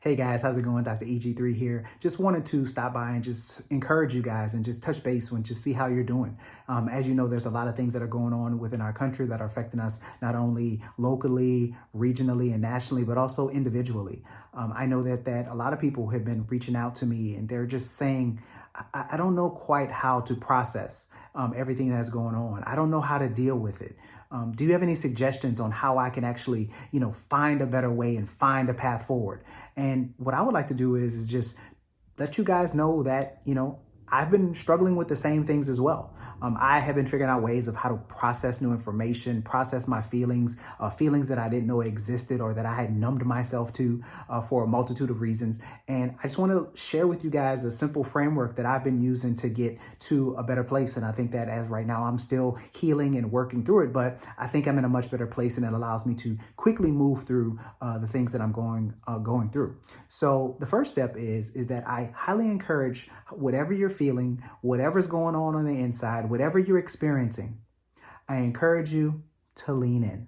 Hey guys, how's it going? Dr. EG3 here. Just wanted to stop by and just encourage you guys and just touch base and just see how you're doing. As you know, there's a lot of things that are going on within our country that are affecting us not only locally, regionally, and nationally, but also individually. I know that a lot of people have been reaching out to me and they're just saying, I don't know quite how to process everything that's going on. I don't know how to deal with it. Do you have any suggestions on how I can actually, find a better way and find a path forward? And what I would like to do is just let you guys know that, I've been struggling with the same things as well. I have been figuring out ways of how to process new information, process my feelings, feelings that I didn't know existed or that I had numbed myself to for a multitude of reasons. And I just want to share with you guys a simple framework that I've been using to get to a better place. And I think that as right now, I'm still healing and working through it, but I think I'm in a much better place and it allows me to quickly move through the things that I'm going through. So the first step is that I highly encourage whatever you're feeling, whatever's going on the inside, whatever you're experiencing, I encourage you to lean in.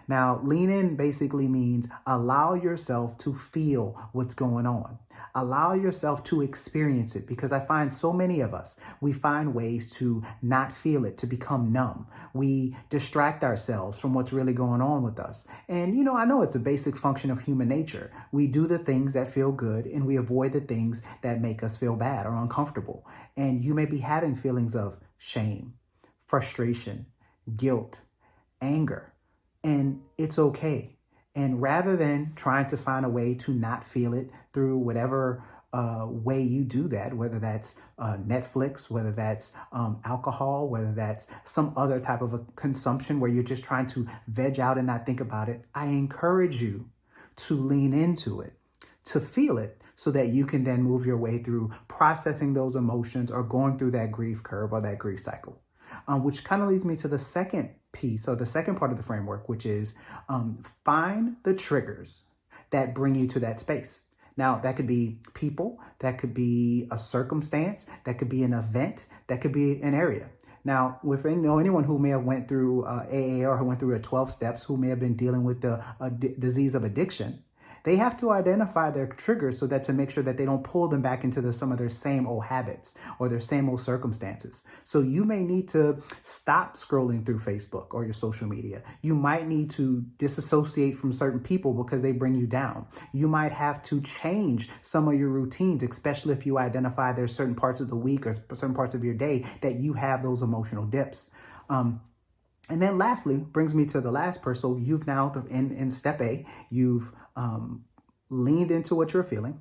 Now, lean in basically means allow yourself to feel what's going on. Allow yourself to experience it, because I find so many of us, we find ways to not feel it, to become numb. We distract ourselves from what's really going on with us. And, I know it's a basic function of human nature. We do the things that feel good and we avoid the things that make us feel bad or uncomfortable. And you may be having feelings of shame, frustration, guilt, anger. And it's okay. And rather than trying to find a way to not feel it through whatever way you do that, whether that's Netflix, whether that's alcohol, whether that's some other type of a consumption where you're just trying to veg out and not think about it, I encourage you to lean into it, to feel it, so that you can then move your way through processing those emotions or going through that grief curve or that grief cycle. Which kind of leads me to the second piece or the second part of the framework, which is find the triggers that bring you to that space. Now, that could be people, that could be a circumstance, that could be an event, that could be an area. Now, with anyone who may have went through AA or who went through a 12 steps, who may have been dealing with the disease of addiction, they have to identify their triggers so that to make sure that they don't pull them back into some of their same old habits or their same old circumstances. So you may need to stop scrolling through Facebook or your social media. You might need to disassociate from certain people because they bring you down. You might have to change some of your routines, especially if you identify there's certain parts of the week or certain parts of your day that you have those emotional dips. And then lastly, brings me to the last part. So you've now, in step A, you've leaned into what you're feeling.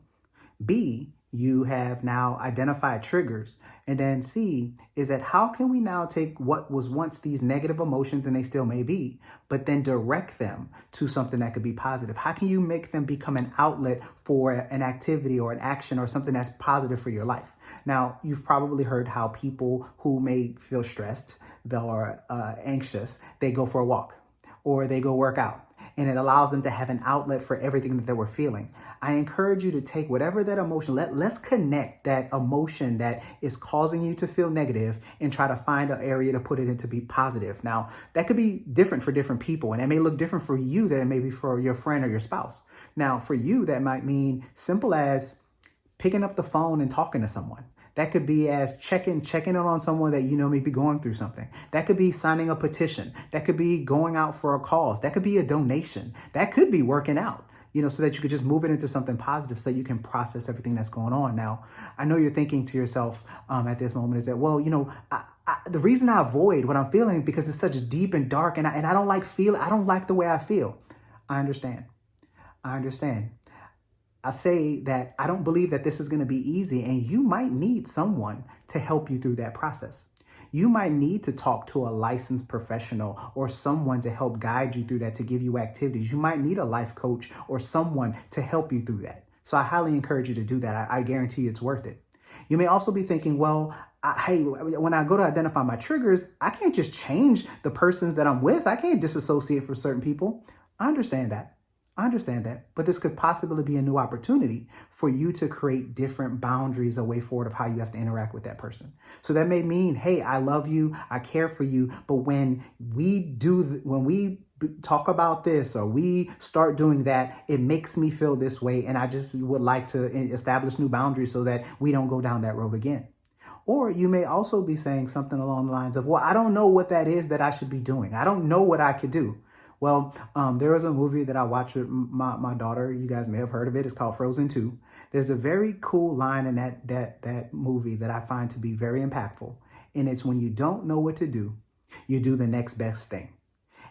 B, you have now identified triggers. And then C is that how can we now take what was once these negative emotions, and they still may be, but then direct them to something that could be positive? How can you make them become an outlet for an activity or an action or something that's positive for your life? Now, you've probably heard how people who may feel stressed or anxious, they go for a walk or they go work out. And it allows them to have an outlet for everything that they were feeling. I encourage you to take whatever that emotion, let's connect that emotion that is causing you to feel negative and try to find an area to put it into be positive. Now, that could be different for different people, and it may look different for you than it may be for your friend or your spouse. Now, for you, that might mean simple as picking up the phone and talking to someone. That could be as checking in on someone that may be going through something. That could be signing a petition. That could be going out for a cause. That could be a donation. That could be working out, so that you could just move it into something positive so that you can process everything that's going on. Now, I know you're thinking to yourself at this moment is that, well, the reason I avoid what I'm feeling because it's such deep and dark and I don't like I don't like the way I feel. I understand. I say that I don't believe that this is going to be easy, and you might need someone to help you through that process. You might need to talk to a licensed professional or someone to help guide you through that, to give you activities. You might need a life coach or someone to help you through that. So I highly encourage you to do that. I guarantee you it's worth it. You may also be thinking, well, hey, when I go to identify my triggers, I can't just change the persons that I'm with. I can't disassociate from certain people. I understand that. I understand that, but this could possibly be a new opportunity for you to create different boundaries, a way forward of how you have to interact with that person. So that may mean, hey, I love you, I care for you, but when we talk about this or we start doing that, it makes me feel this way, and I just would like to establish new boundaries so that we don't go down that road again. Or you may also be saying something along the lines of, well, I don't know what that is that I should be doing. I don't know what I could do. Well, there was a movie that I watched with my daughter. You guys may have heard of it. It's called Frozen 2. There's a very cool line in that movie that I find to be very impactful. And it's when you don't know what to do, you do the next best thing.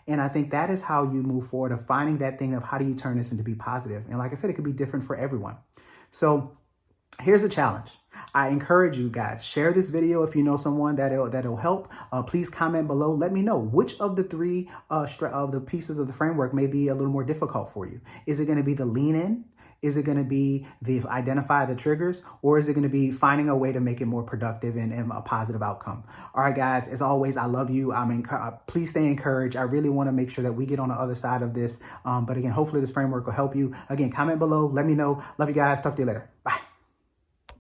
And I think that is how you move forward, of finding that thing of how do you turn this into be positive. And like I said, it could be different for everyone. So here's a challenge. I encourage you guys, share this video if you know someone that'll help. Please comment below. Let me know which of the three of the pieces of the framework may be a little more difficult for you. Is it going to be the lean in? Is it going to be the identify the triggers? Or is it going to be finding a way to make it more productive and a positive outcome? All right, guys, as always, I love you. Please stay encouraged. I really want to make sure that we get on the other side of this. But again, hopefully this framework will help you. Again, comment below. Let me know. Love you guys. Talk to you later. Bye.